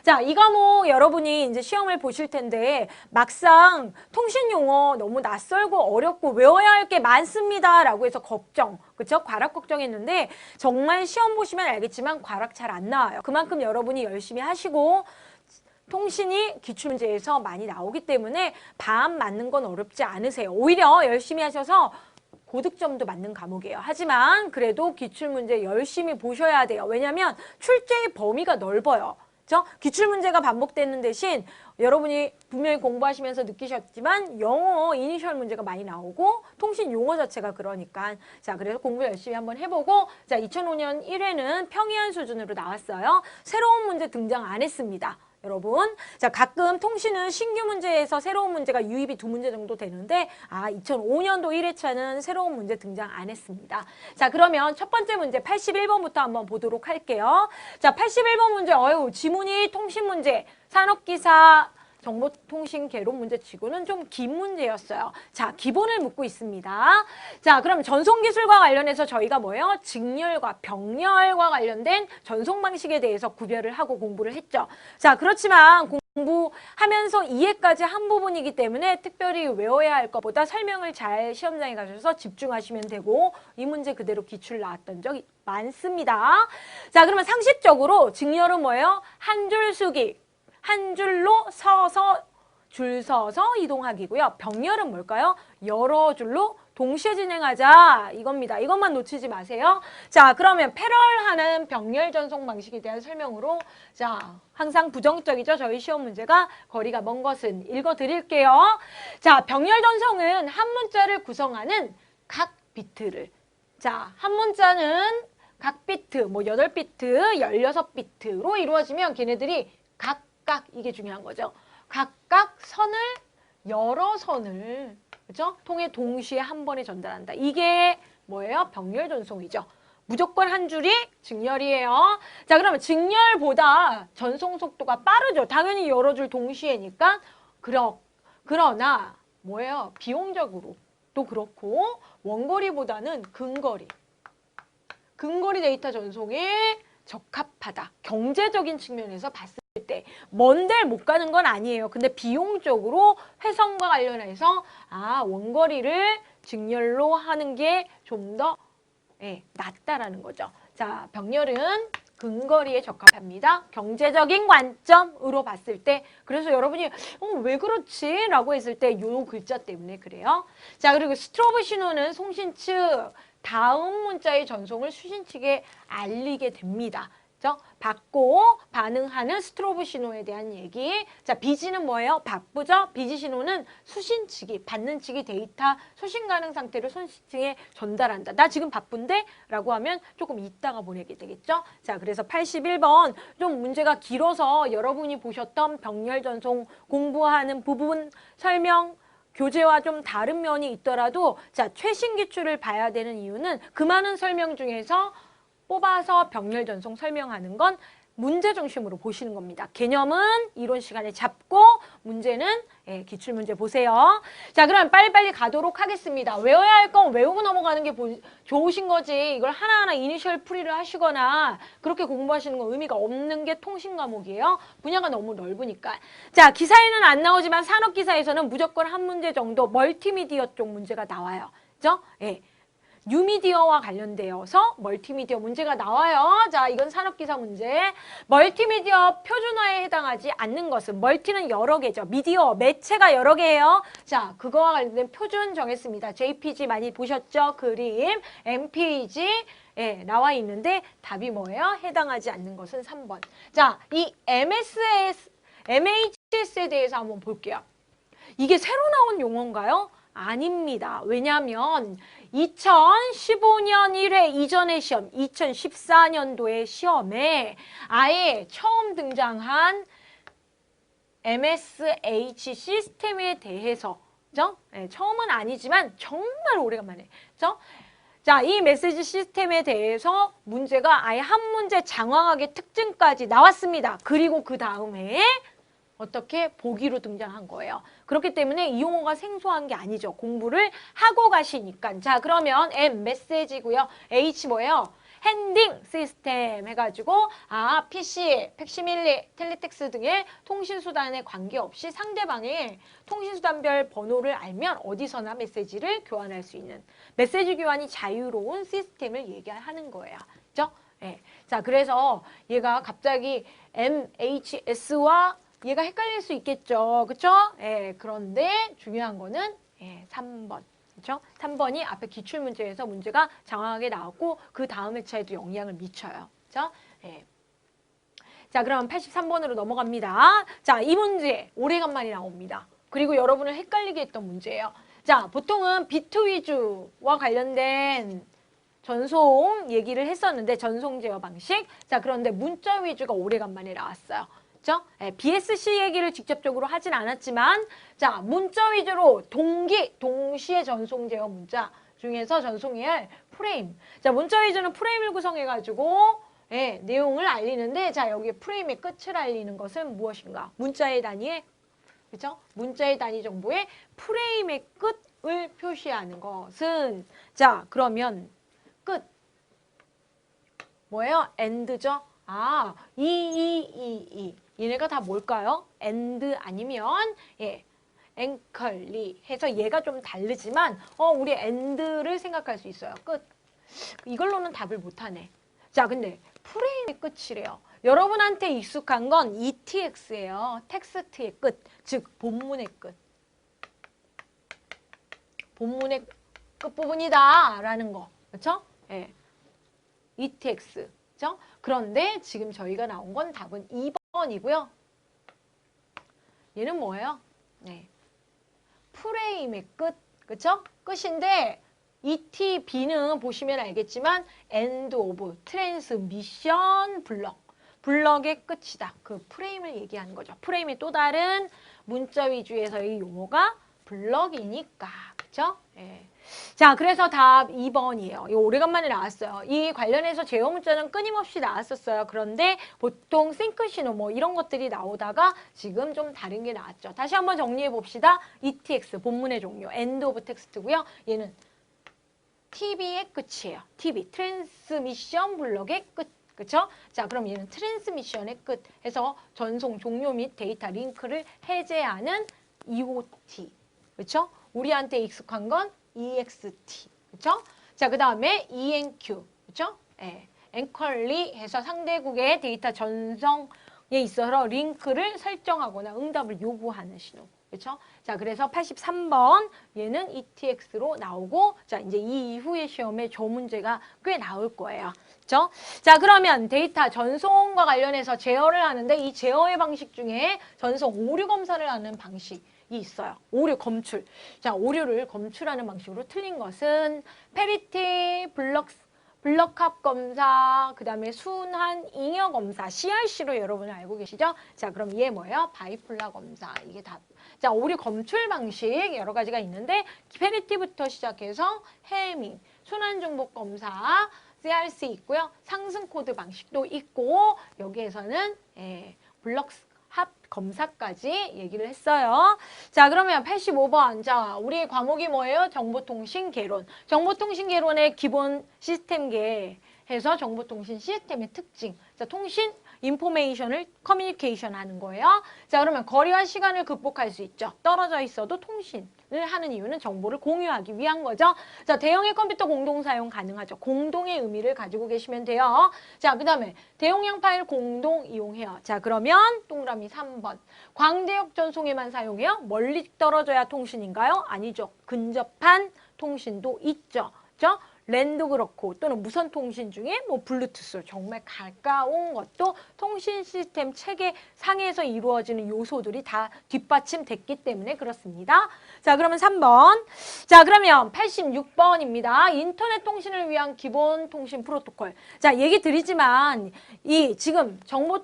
자, 이 과목 여러분이 이제 시험을 보실 텐데 막상 통신 용어 너무 낯설고 어렵고 외워야 할 게 많습니다 라고 해서 걱정, 그쵸? 과락 걱정했는데 정말 시험 보시면 알겠지만 과락 잘 안 나와요. 그만큼 여러분이 열심히 하시고 통신이 기출문제에서 많이 나오기 때문에 반 맞는 건 어렵지 않으세요. 오히려 열심히 하셔서 고득점도 맞는 과목이에요. 하지만 그래도 기출문제 열심히 보셔야 돼요. 왜냐하면 출제의 범위가 넓어요. 그렇죠? 기출문제가 반복되는 대신 여러분이 분명히 공부하시면서 느끼셨지만 영어 이니셜 문제가 많이 나오고 통신 용어 자체가 그러니까 자 그래서 공부 열심히 한번 해보고 자 2005년 1회는 평이한 수준으로 나왔어요. 새로운 문제 등장 안 했습니다. 여러분, 자 가끔 통신은 신규 문제에서 새로운 문제가 유입이 2문제 정도 되는데 2005년도 1회차는 새로운 문제 등장 안 했습니다. 자 그러면 첫 번째 문제 81번부터 한번 보도록 할게요. 자 81번 문제 지문이 통신 문제, 산업기사, 정보통신 개론 문제치고는 좀 긴 문제였어요. 자, 기본을 묻고 있습니다. 자, 그럼 전송기술과 관련해서 저희가 뭐예요? 직렬과 병렬과 관련된 전송 방식에 대해서 구별을 하고 공부를 했죠. 자, 그렇지만 공부하면서 이해까지 한 부분이기 때문에 특별히 외워야 할 것보다 설명을 잘 시험장에 가셔서 집중하시면 되고 이 문제 그대로 기출 나왔던 적이 많습니다. 자, 그러면 상식적으로 직렬은 뭐예요? 한 줄 쓰기. 한 줄로 서서 줄 서서 이동하기고요. 병렬은 뭘까요? 여러 줄로 동시에 진행하자 이겁니다. 이것만 놓치지 마세요. 자, 그러면 패럴하는 병렬 전송 방식에 대한 설명으로 자, 항상 부정적이죠. 저희 시험 문제가 거리가 먼 것은 읽어드릴게요. 자, 병렬 전송은 한 문자를 구성하는 각 비트를 자, 한 문자는 각 비트, 뭐 8비트, 16비트로 이루어지면 걔네들이 각각 이게 중요한 거죠. 각각 선을 여러 선을 그죠? 통해 동시에 한 번에 전달한다. 이게 뭐예요? 병렬 전송이죠. 무조건 한 줄이 직렬이에요. 자, 그러면 직렬보다 전송 속도가 빠르죠. 당연히 여러 줄 동시에니까. 그러나 뭐예요? 비용적으로 또 그렇고 원거리보다는 근거리 데이터 전송에 적합하다. 경제적인 측면에서 봤을 때 먼 데를 못 가는 건 아니에요. 근데 비용적으로 회선과 관련해서 원거리를 직렬로 하는 게 좀 더 낫다라는 거죠. 자, 병렬은 근거리에 적합합니다. 경제적인 관점으로 봤을 때 그래서 여러분이 왜 그렇지? 라고 했을 때 요 글자 때문에 그래요. 자, 그리고 스트로브 신호는 송신 측 다음 문자의 전송을 수신 측에 알리게 됩니다. 그렇죠? 받고 반응하는 스트로브 신호에 대한 얘기. 자, 비지는 뭐예요? 바쁘죠? 비지 신호는 수신 측이, 받는 측이 데이터 수신 가능 상태를 손신 측에 전달한다. 나 지금 바쁜데? 라고 하면 조금 이따가 보내게 되겠죠? 자, 그래서 81번 좀 문제가 길어서 여러분이 보셨던 병렬 전송 공부하는 부분 설명 교재와 좀 다른 면이 있더라도 자 최신 기출을 봐야 되는 이유는 그 많은 설명 중에서 뽑아서 병렬 전송 설명하는 건 문제 중심으로 보시는 겁니다. 개념은 이론 시간에 잡고 문제는 기출문제 보세요. 자, 그럼 빨리빨리 가도록 하겠습니다. 외워야 할 건 외우고 넘어가는 게 좋으신 거지. 이걸 하나하나 이니셜 풀이를 하시거나 그렇게 공부하시는 건 의미가 없는 게 통신 과목이에요. 분야가 너무 넓으니까. 자, 기사에는 안 나오지만 산업기사에서는 무조건 한 문제 정도 멀티미디어 쪽 문제가 나와요. 그죠? 예. 뉴미디어와 관련되어서 멀티미디어 문제가 나와요. 자, 이건 산업기사 문제. 멀티미디어 표준화에 해당하지 않는 것은 멀티는 여러 개죠. 미디어, 매체가 여러 개예요. 자, 그거와 관련된 표준 정했습니다. JPG 많이 보셨죠? 그림, MPG 나와 있는데 답이 뭐예요? 해당하지 않는 것은 3번. 자, 이 MHS에 대해서 한번 볼게요. 이게 새로 나온 용어인가요? 아닙니다. 왜냐하면 2015년 1회 이전의 시험, 2014년도의 시험에 아예 처음 등장한 MSH 시스템에 대해서 그죠? 처음은 아니지만 정말 오래간만에 그죠? 자, 이 메시지 시스템에 대해서 문제가 아예 한 문제 장황하게 특징까지 나왔습니다. 그리고 그 다음 해에 어떻게 보기로 등장한 거예요. 그렇기 때문에 이 용어가 생소한 게 아니죠. 공부를 하고 가시니까. 자, 그러면 M 메시지고요. H 뭐예요? 핸딩 시스템 해가지고 PC, 팩시밀리, 텔레텍스 등의 통신수단에 관계없이 상대방의 통신수단별 번호를 알면 어디서나 메시지를 교환할 수 있는 메시지 교환이 자유로운 시스템을 얘기하는 거예요. 그죠? 예. 자, 그래서 얘가 갑자기 MHS와 얘가 헷갈릴 수 있겠죠. 그쵸? 예. 그런데 중요한 거는 3번. 그렇죠? 3번이 앞에 기출문제에서 문제가 장황하게 나왔고 그 다음 회차에도 영향을 미쳐요. 그렇죠? 예. 자, 그럼 83번으로 넘어갑니다. 자, 이 문제 오래간만에 나옵니다. 그리고 여러분을 헷갈리게 했던 문제예요. 자, 보통은 비트 위주와 관련된 전송 얘기를 했었는데 전송 제어 방식. 자, 그런데 문자 위주가 오래간만에 나왔어요. 그렇죠? BSC 얘기를 직접적으로 하진 않았지만 자, 문자 위주로 동시에 전송 제어 문자 중에서 전송해야 할 프레임. 자, 문자 위주는 프레임을 구성해가지고 내용을 알리는데 자, 여기에 프레임의 끝을 알리는 것은 무엇인가? 문자의 단위에 그렇죠? 문자의 단위 정보의 프레임의 끝을 표시하는 것은 자, 그러면 끝 뭐예요? end죠? 얘네가 다 뭘까요? and 아니면 앵컬리 해서 얘가 좀 다르지만 우리 and를 생각할 수 있어요. 끝. 이걸로는 답을 못하네. 자, 근데 프레임의 끝이래요. 여러분한테 익숙한 건 ETX예요. 텍스트의 끝, 즉 본문의 끝. 본문의 끝부분이다 라는 거. 그렇죠? ETX. 그렇죠? 그런데 지금 저희가 나온 건 답은 2번이고요. 얘는 뭐예요? 프레임의 끝. 그렇죠? 끝인데 ETB는 보시면 알겠지만 end of transmission block. 블럭의 끝이다. 그 프레임을 얘기하는 거죠. 프레임의 또 다른 문자 위주에서의 용어가 블럭이니까. 그렇죠? 자, 그래서 답 2번이에요. 이거 오래간만에 나왔어요. 이 관련해서 제어 문자는 끊임없이 나왔었어요. 그런데 보통 싱크 신호 뭐 이런 것들이 나오다가 지금 좀 다른 게 나왔죠. 다시 한번 정리해 봅시다. ETX 본문의 종류, end of text고요. 얘는 TB의 끝이에요. TB, 트랜스미션 블럭의 끝. 그쵸? 자, 그럼 얘는 트랜스미션의 끝 해서 전송 종료 및 데이터 링크를 해제하는 EOT. 그쵸? 우리한테 익숙한 건 EXT. 그쵸? 자, 그 다음에 ENQ. 그쵸? 앵컬리 해서 상대국의 데이터 전송에 있어서 링크를 설정하거나 응답을 요구하는 신호. 그렇죠? 자, 그래서 83번 얘는 ETX로 나오고 자, 이제 이 이후의 시험에 저 문제가 꽤 나올 거예요. 그렇죠? 자, 그러면 데이터 전송과 관련해서 제어를 하는데 이 제어의 방식 중에 전송 오류 검사를 하는 방식이 있어요. 오류 검출. 자, 오류를 검출하는 방식으로 틀린 것은 페리티, 블럭합 검사, 그 다음에 순환 잉여 검사, CRC로 여러분 알고 계시죠? 자, 그럼 얘 뭐예요? 바이폴라 검사. 이게 답. 자, 오류 검출 방식 여러 가지가 있는데 페리티부터 시작해서 해밍, 순환 중복 검사, CRC 있고요. 상승 코드 방식도 있고 여기에서는 블럭 합 검사까지 얘기를 했어요. 자, 그러면 85번. 자, 우리 과목이 뭐예요? 정보통신 개론. 정보통신 개론의 기본 시스템계 해서 정보통신 시스템의 특징. 자, 통신 인포메이션을 커뮤니케이션 하는 거예요. 자, 그러면 거리와 시간을 극복할 수 있죠. 떨어져 있어도 통신을 하는 이유는 정보를 공유하기 위한 거죠. 자, 대형의 컴퓨터 공동 사용 가능하죠. 공동의 의미를 가지고 계시면 돼요. 자, 그 다음에 대용량 파일 공동 이용해요. 자, 그러면 동그라미 3번. 광대역 전송에만 사용해요? 멀리 떨어져야 통신인가요? 아니죠. 근접한 통신도 있죠. 그죠? 랜도 그렇고 또는 무선 통신 중에 뭐 블루투스 정말 가까운 것도 통신 시스템 체계 상에서 이루어지는 요소들이 다 뒷받침됐기 때문에 그렇습니다. 자, 그러면 3번. 자, 그러면 86번입니다. 인터넷 통신을 위한 기본 통신 프로토콜. 자, 얘기 드리지만 이 지금 정보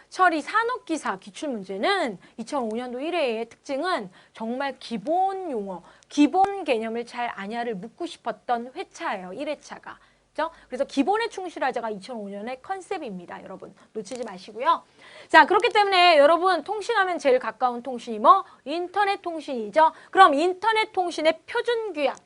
처리 산업기사 기출문제는 2005년도 1회의 특징은 정말 기본 용어, 기본 개념을 잘 아냐를 묻고 싶었던 회차예요. 1회차가. 그렇죠? 그래서 기본에 충실하자가 2005년의 컨셉입니다. 여러분 놓치지 마시고요. 자, 그렇기 때문에 여러분 통신하면 제일 가까운 통신이 뭐? 인터넷 통신이죠. 그럼 인터넷 통신의 표준 규약,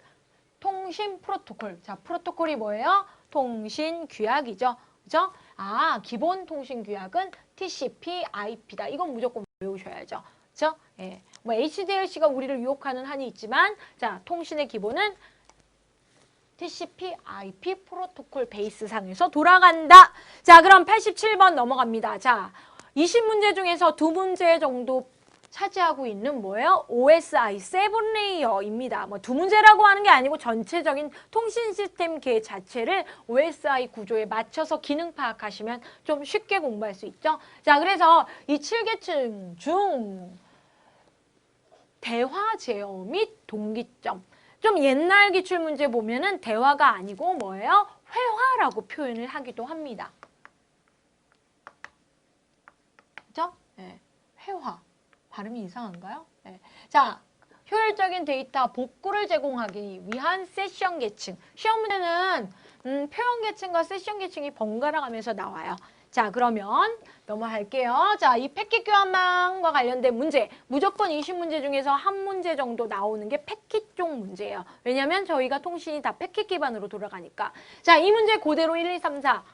통신 프로토콜. 자, 프로토콜이 뭐예요? 통신 규약이죠. 그죠? 아, 기본 통신 규약은 TCP, IP다. 이건 무조건 외우셔야죠. 그죠? 예. 뭐 HDLC가 우리를 유혹하는 한이 있지만, 자, 통신의 기본은 TCP, IP 프로토콜 베이스상에서 돌아간다. 자, 그럼 87번 넘어갑니다. 자, 20문제 중에서 2문제 정도 차지하고 있는 뭐예요? OSI 7레이어입니다. 뭐 2문제라고 하는 게 아니고 전체적인 통신 시스템 계 자체를 OSI 구조에 맞춰서 기능 파악하시면 좀 쉽게 공부할 수 있죠. 자, 그래서 이 7계층 중 대화 제어 및 동기점. 좀 옛날 기출문제 보면은 대화가 아니고 뭐예요? 회화라고 표현을 하기도 합니다. 그죠? 네. 회화. 발음이 이상한가요? 네. 자, 효율적인 데이터 복구를 제공하기 위한 세션 계층. 시험 문제는 표현 계층과 세션 계층이 번갈아 가면서 나와요. 자, 그러면 넘어갈게요. 자, 이 패킷 교환망과 관련된 문제. 무조건 20문제 중에서 한 문제 정도 나오는 게 패킷 쪽 문제예요. 왜냐면 저희가 통신이 다 패킷 기반으로 돌아가니까. 자, 이 문제 그대로 1, 2, 3, 4.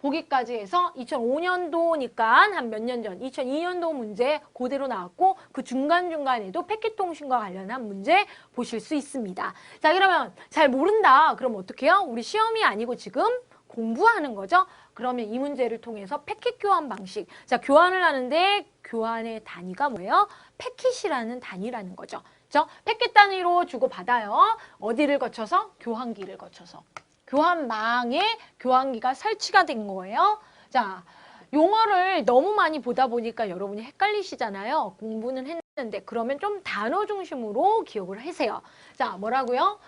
보기까지 해서 2005년도니까 한 몇 년 전, 2002년도 문제 그대로 나왔고 그 중간중간에도 패킷 통신과 관련한 문제 보실 수 있습니다. 자, 그러면 잘 모른다. 그럼 어떻게 해요? 우리 시험이 아니고 지금 공부하는 거죠. 그러면 이 문제를 통해서 패킷 교환 방식. 자, 교환을 하는데 교환의 단위가 뭐예요? 패킷이라는 단위라는 거죠. 그죠? 패킷 단위로 주고받아요. 어디를 거쳐서? 교환기를 거쳐서. 교환망에 교환기가 설치가 된 거예요. 자, 용어를 너무 많이 보다 보니까 여러분이 헷갈리시잖아요. 공부는 했는데 그러면 좀 단어 중심으로 기억을 하세요. 자, 뭐라고요?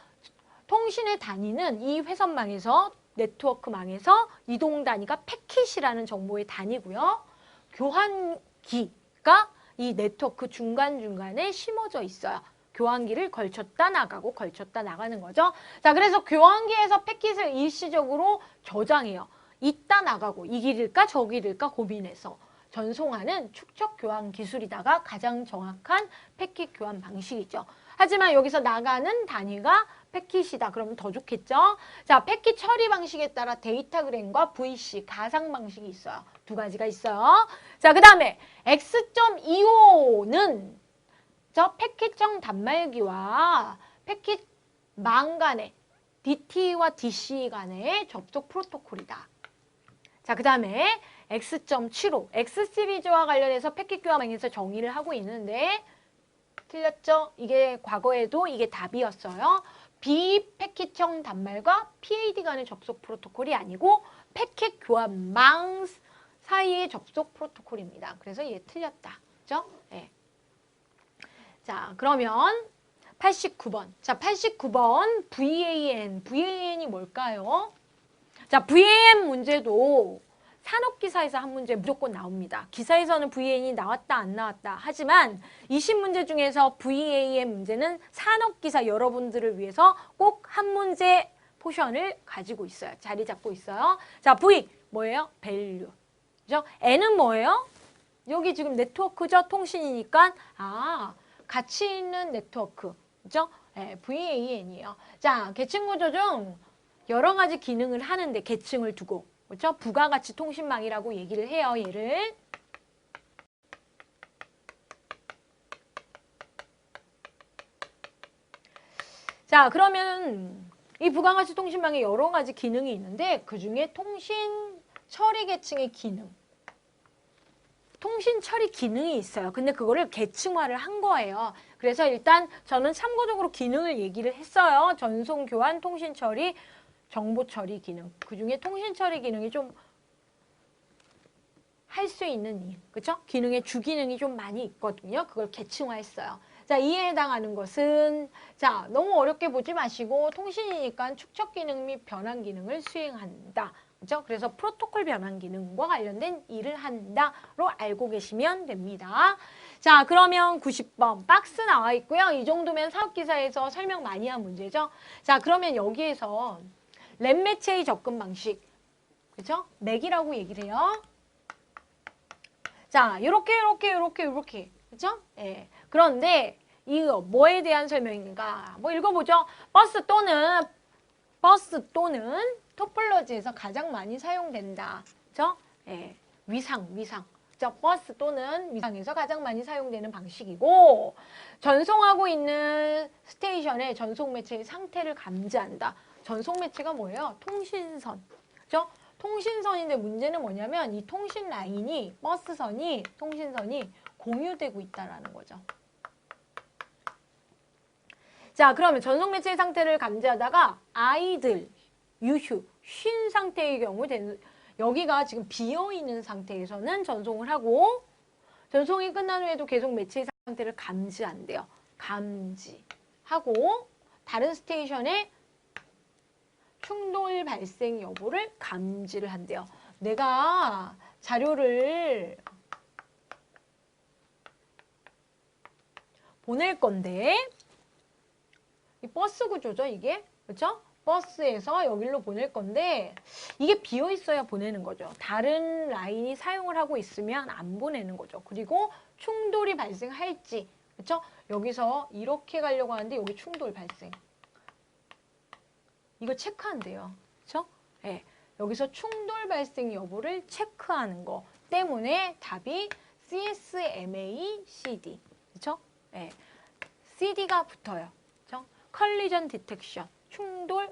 통신의 단위는 이 회선망에서 네트워크망에서 이동 단위가 패킷이라는 정보의 단위고요. 교환기가 이 네트워크 중간중간에 심어져 있어요. 교환기를 걸쳤다 나가고 걸쳤다 나가는 거죠. 자, 그래서 교환기에서 패킷을 일시적으로 저장해요. 있다 나가고 이 길일까 저 길일까 고민해서 전송하는 축적 교환 기술이다가 가장 정확한 패킷 교환 방식이죠. 하지만 여기서 나가는 단위가 패킷이다. 그러면 더 좋겠죠? 자, 패킷 처리 방식에 따라 데이터그램과 VC, 가상 방식이 있어요. 두 가지가 있어요. 자, 그 다음에 X.25는 저 패킷형 단말기와 패킷망 간의 DT와 DC 간의 접속 프로토콜이다. 자, 그 다음에 X.75, X 시리즈와 관련해서 패킷 교환망에서 정의를 하고 있는데 틀렸죠? 이게 과거에도 이게 답이었어요. 비패킷형 단말과 PAD 간의 접속 프로토콜이 아니고 패킷 교환망 사이의 접속 프로토콜입니다. 그래서 얘 틀렸다. 그죠? 네. 자, 그러면 89번. 자, 89번 VAN. VAN이 뭘까요? 자, VAN 문제도 산업기사에서 한 문제 무조건 나옵니다. 기사에서는 VAN이 나왔다 안 나왔다. 하지만 20문제 중에서 VAN 문제는 산업기사 여러분들을 위해서 꼭 한 문제 포션을 가지고 있어요. 자리 잡고 있어요. 자, V 뭐예요? value. 그죠? N은 뭐예요? 여기 지금 네트워크죠? 통신이니까 가치 있는 네트워크. 그죠? 네, VAN이에요. 자, 계층 구조 중 여러 가지 기능을 하는데 계층을 두고 그렇죠? 부가가치 통신망이라고 얘기를 해요. 얘를. 자, 그러면 이 부가가치 통신망에 여러 가지 기능이 있는데 그중에 통신 처리 계층의 기능. 통신 처리 기능이 있어요. 근데 그거를 계층화를 한 거예요. 그래서 일단 저는 참고적으로 기능을 얘기를 했어요. 전송, 교환, 통신 처리, 정보 처리 기능. 그중에 통신 처리 기능이 좀 할 수 있는 일, 그렇죠? 기능의 주기능이 좀 많이 있거든요. 그걸 계층화했어요. 자, 이에 해당하는 것은 자, 너무 어렵게 보지 마시고 통신이니까 축적 기능 및 변환 기능을 수행한다. 그렇죠? 그래서 프로토콜 변환 기능과 관련된 일을 한다로 알고 계시면 됩니다. 자, 그러면 90번 박스 나와 있고요. 이 정도면 사업기사에서 설명 많이 한 문제죠. 자, 그러면 여기에서 램 매체의 접근 방식, 그렇죠? 맥이라고 얘기를 해요. 자, 요렇게, 그렇죠? 예. 그런데 이거 뭐에 대한 설명인가? 뭐 읽어보죠. 버스 또는 토폴로지에서 가장 많이 사용된다. 그죠? 예, 위상. 버스 또는 위상에서 가장 많이 사용되는 방식이고, 전송하고 있는 스테이션의 전송 매체의 상태를 감지한다. 전송 매체가 뭐예요? 통신선. 그죠? 통신선인데 문제는 뭐냐면 이 통신 라인이, 통신선이 공유되고 있다라는 거죠. 자, 그러면 전송 매체의 상태를 감지하다가 아이들, 유휴, 쉰 상태의 경우 여기가 지금 비어있는 상태에서는 전송을 하고, 전송이 끝난 후에도 계속 매체의 상태를 감지한대요. 감지하고 다른 스테이션의 충돌 발생 여부를 감지를 한대요. 내가 자료를 보낼 건데, 이 버스 구조죠, 이게. 그렇죠? 버스에서 여기로 보낼 건데 이게 비어 있어야 보내는 거죠. 다른 라인이 사용을 하고 있으면 안 보내는 거죠. 그리고 충돌이 발생할지, 그렇죠? 여기서 이렇게 가려고 하는데 여기 충돌 발생. 이거 체크한대요. 그렇죠? 네. 여기서 충돌 발생 여부를 체크하는 거 때문에 답이 CSMA CD. 그렇죠? 네. CD가 붙어요. 그렇죠? 컬리전 디텍션. 충돌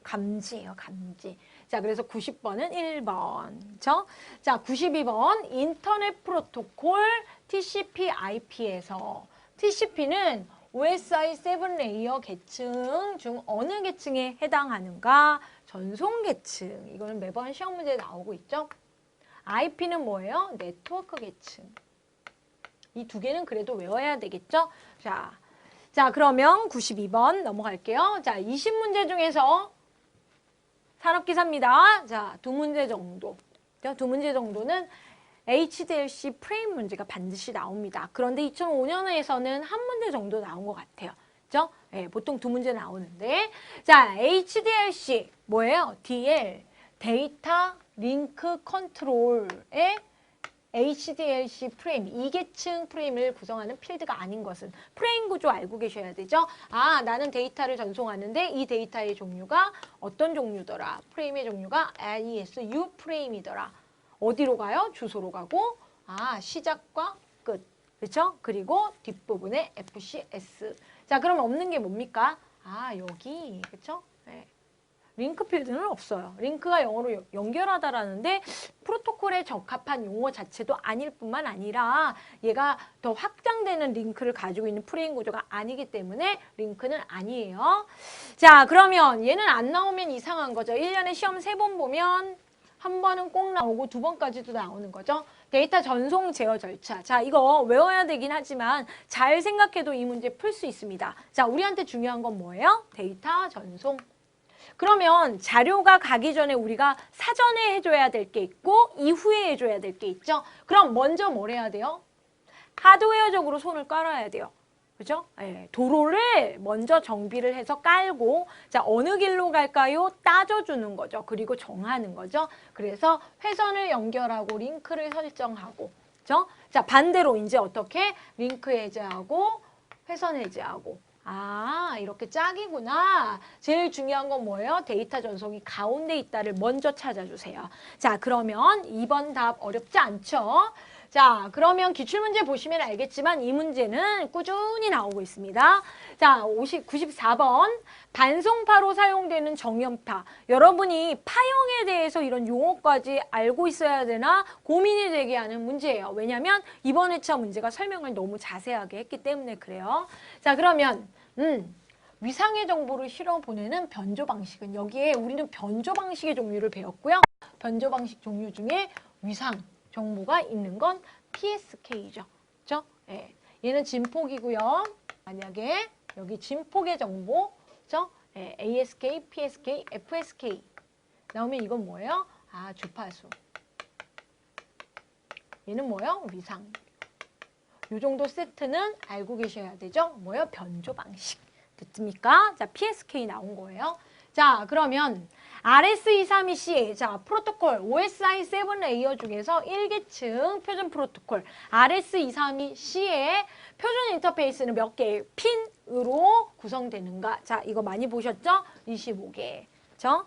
감지예요, 감지. 자, 그래서 90번은 1번. 그렇죠? 자, 92번 인터넷 프로토콜 TCP IP에서 TCP는 OSI 7레이어 계층 중 어느 계층에 해당하는가? 전송 계층. 이거는 매번 시험 문제에 나오고 있죠. IP는 뭐예요? 네트워크 계층. 이 두 개는 그래도 외워야 되겠죠? 자, 그러면 92번 넘어갈게요. 자, 20문제 중에서 산업기사입니다. 자, 두 문제 정도. 두 문제 정도는 HDLC 프레임 문제가 반드시 나옵니다. 그런데 2005년에서는 한 문제 정도 나온 것 같아요. 그죠? 네, 보통 두 문제 나오는데. 자, HDLC 뭐예요? DL, 데이터 링크 컨트롤의 HDLC 프레임, 2계층 프레임을 구성하는 필드가 아닌 것은 프레임 구조 알고 계셔야 되죠. 아, 나는 데이터를 전송하는데 이 데이터의 종류가 어떤 종류더라. 프레임의 종류가 AES-U 프레임이더라. 어디로 가요? 주소로 가고, 아, 시작과 끝. 그렇죠? 그리고 뒷부분에 FCS. 자, 그럼 없는 게 뭡니까? 아, 여기. 그렇죠? 네. 링크 필드는 없어요. 링크가 영어로 연결하다라는데 프로토콜에 적합한 용어 자체도 아닐 뿐만 아니라 얘가 더 확장되는 링크를 가지고 있는 프레임 구조가 아니기 때문에 링크는 아니에요. 자, 그러면 얘는 안 나오면 이상한 거죠. 1년에 시험 3번 보면 한 번은 꼭 나오고 2번까지도 나오는 거죠. 데이터 전송 제어 절차. 자, 이거 외워야 되긴 하지만 잘 생각해도 이 문제 풀 수 있습니다. 자, 우리한테 중요한 건 뭐예요? 데이터 전송. 그러면 자료가 가기 전에 우리가 사전에 해줘야 될 게 있고 이후에 해줘야 될 게 있죠. 그럼 먼저 뭘 해야 돼요? 하드웨어적으로 손을 깔아야 돼요. 그죠? 네, 도로를 먼저 정비를 해서 깔고, 자, 어느 길로 갈까요? 따져주는 거죠. 그리고 정하는 거죠. 그래서 회선을 연결하고 링크를 설정하고, 그죠? 자, 반대로 이제 어떻게? 링크 해제하고, 회선 해제하고. 아, 이렇게 짝이구나. 제일 중요한 건 뭐예요? 데이터 전송이 가운데 있다를 먼저 찾아주세요. 자, 그러면 2번 답 어렵지 않죠? 자, 그러면 기출문제 보시면 알겠지만 이 문제는 꾸준히 나오고 있습니다. 자, 94번 반송파로 사용되는 정연파. 여러분이 파형에 대해서 이런 용어까지 알고 있어야 되나 고민이 되게 하는 문제예요. 왜냐하면 이번 회차 문제가 설명을 너무 자세하게 했기 때문에 그래요. 자, 그러면 위상의 정보를 실어 보내는 변조 방식은 여기에 우리는 변조 방식의 종류를 배웠고요. 변조 방식 종류 중에 위상 정보가 있는 건 PSK죠. 그죠? 예. 얘는 진폭이고요. 만약에 여기 진폭의 정보, 그죠? 예. ASK, PSK, FSK 나오면 이건 뭐예요? 아, 주파수. 얘는 뭐예요? 위상. 요 정도 세트는 알고 계셔야 되죠? 뭐예요? 변조 방식. 됐습니까? 자, PSK 나온 거예요. 자, 그러면 RS232C, 자, 프로토콜 OSI 7 레이어 중에서 1계층 표준 프로토콜 RS232C의 표준 인터페이스는 몇 개의 핀으로 구성되는가? 자, 이거 많이 보셨죠? 25개. 그렇죠?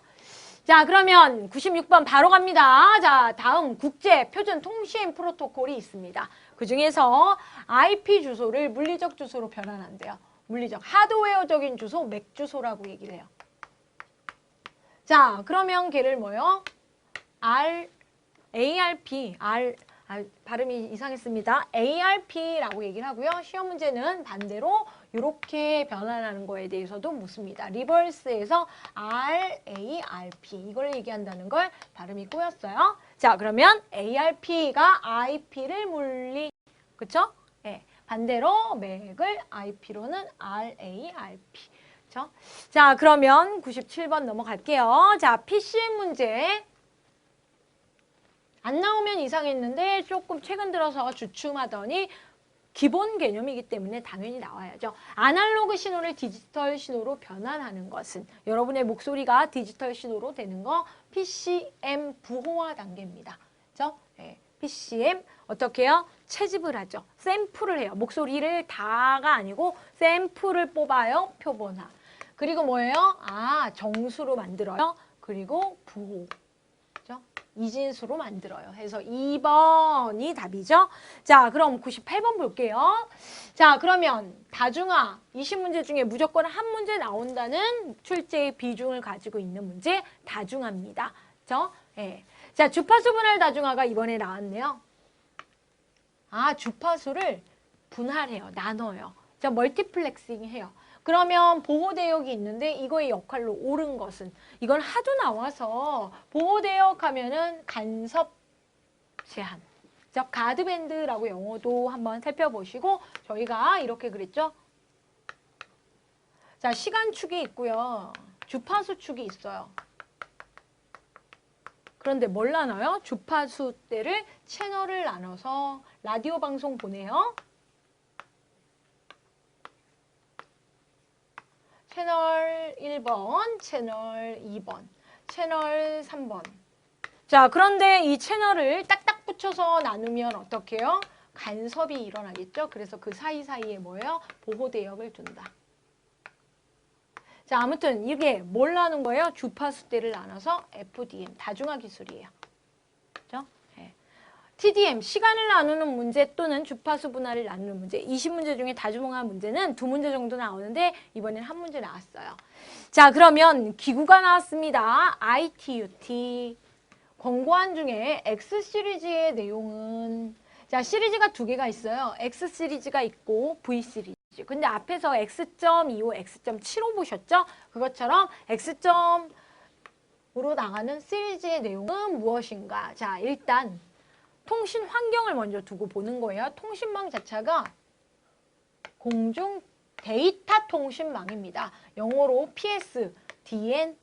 자, 그러면 96번 바로 갑니다. 자, 다음 국제 표준 통신 프로토콜이 있습니다. 그 중에서 IP 주소를 물리적 주소로 변환한대요. 물리적, 하드웨어적인 주소, 맥 주소라고 얘기를 해요. 자, 그러면 걔를 뭐요? ARP, 발음이 이상했습니다. ARP라고 얘기를 하고요. 시험 문제는 반대로 이렇게 변환하는 거에 대해서도 묻습니다. 리버스에서 RARP 이걸 얘기한다는 걸 발음이 꼬였어요. 자, 그러면 ARP가 IP를 그쵸? 네. 반대로 맥을 IP로는 RARP. 그쵸? 자, 그러면 97번 넘어갈게요. 자, PCM 문제. 안 나오면 이상했는데 조금 최근 들어서 주춤하더니 기본 개념이기 때문에 당연히 나와야죠. 아날로그 신호를 디지털 신호로 변환하는 것은 여러분의 목소리가 디지털 신호로 되는 거 PCM 부호화 단계입니다. 그렇죠? 네. PCM 어떻게 해요? 채집을 하죠. 샘플을 해요. 목소리를 다가 아니고 샘플을 뽑아요. 표본화. 그리고 뭐예요? 정수로 만들어요. 그리고 부호. 그렇죠? 이진수로 만들어요. 해서 2번이 답이죠. 자, 그럼 98번 볼게요. 자, 그러면 다중화 20문제 중에 무조건 한 문제 나온다는 출제의 비중을 가지고 있는 문제 다중화입니다. 그렇죠? 예. 자, 주파수 분할 다중화가 이번에 나왔네요. 주파수를 분할해요. 나눠요. 자, 멀티플렉싱 해요. 그러면 보호대역이 있는데 이거의 역할로 옳은 것은 이건 하도 나와서 보호대역 하면은 간섭 제한. 자, 가드밴드라고 영어도 한번 살펴보시고 저희가 이렇게 그랬죠. 자, 시간축이 있고요. 주파수축이 있어요. 그런데 뭘 나눠요? 주파수 때를 채널을 나눠서 라디오 방송 보내요. 채널 1번, 채널 2번, 채널 3번. 자, 그런데 이 채널을 딱딱 붙여서 나누면 어떻게 해요? 간섭이 일어나겠죠? 그래서 그 사이사이에 뭐예요? 보호대역을 둔다. 자, 아무튼 이게 뭘 나눈 거예요? 주파수대를 나눠서 FDM, 다중화 기술이에요. 그죠? 네. TDM, 시간을 나누는 문제 또는 주파수 분할을 나누는 문제. 20문제 중에 다중화 문제는 2문제 정도 나오는데 이번엔 한 문제 나왔어요. 자, 그러면 기구가 나왔습니다. ITUT. 권고안 중에 X 시리즈의 내용은 자, 시리즈가 2개가 있어요. X 시리즈가 있고 V 시리즈. 근데 앞에서 X.25, X.75 보셨죠? 그것처럼 X점으로 나가는 시리즈의 내용은 무엇인가? 자, 일단 통신 환경을 먼저 두고 보는 거예요. 통신망 자체가 공중 데이터 통신망입니다. 영어로 PSDN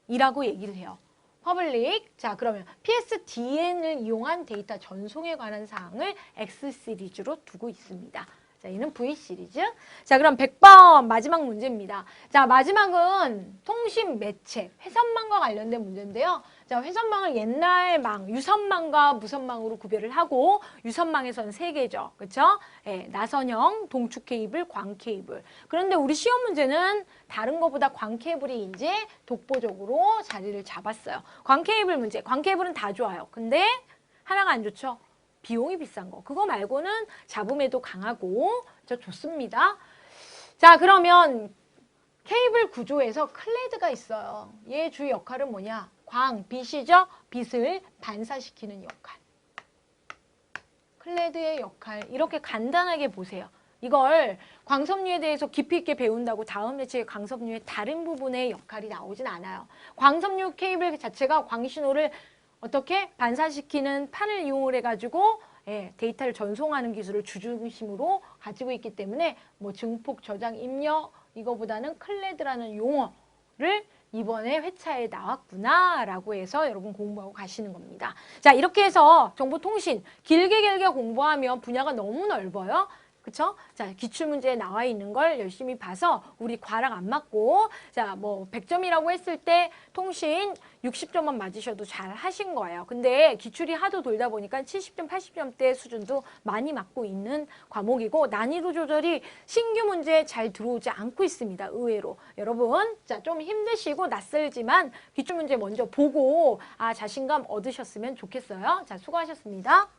이라고 얘기를 해요. 퍼블릭. 자, 그러면 PSDN을 이용한 데이터 전송에 관한 사항을 X 시리즈로 두고 있습니다. 자, 얘는 V 시리즈. 자, 그럼 100번 마지막 문제입니다. 자, 마지막은 통신 매체, 회선망과 관련된 문제인데요. 자, 회선망을 옛날 망, 유선망과 무선망으로 구별을 하고 유선망에서는 3개죠. 그렇죠? 예, 나선형, 동축 케이블, 광 케이블. 그런데 우리 시험 문제는 다른 것보다 광 케이블이 이제 독보적으로 자리를 잡았어요. 광 케이블 문제. 광 케이블은 다 좋아요. 근데 하나가 안 좋죠. 비용이 비싼 거. 그거 말고는 잡음에도 강하고 좋습니다. 자, 그러면 케이블 구조에서 클레드가 있어요. 얘의 주요 역할은 뭐냐? 광, 빛이죠? 빛을 반사시키는 역할. 클레드의 역할. 이렇게 간단하게 보세요. 이걸 광섬유에 대해서 깊이 있게 배운다고 다음 레치에 광섬유의 다른 부분의 역할이 나오진 않아요. 광섬유 케이블 자체가 광신호를 어떻게 반사시키는 판을 이용을 해가지고 데이터를 전송하는 기술을 주중심으로 가지고 있기 때문에 뭐 증폭, 저장, 입력 이거보다는 클레드라는 용어를 이번에 회차에 나왔구나 라고 해서 여러분 공부하고 가시는 겁니다. 자, 이렇게 해서 정보통신 길게 공부하면 분야가 너무 넓어요. 그쵸? 자, 기출문제에 나와 있는 걸 열심히 봐서 우리 과락 안 맞고, 자, 뭐 100점이라고 했을 때 통신 60점만 맞으셔도 잘 하신 거예요. 근데 기출이 하도 돌다 보니까 70점, 80점대 수준도 많이 맞고 있는 과목이고, 난이도 조절이 신규 문제에 잘 들어오지 않고 있습니다. 의외로. 여러분, 자, 좀 힘드시고 낯설지만 기출문제 먼저 보고 자신감 얻으셨으면 좋겠어요. 자, 수고하셨습니다.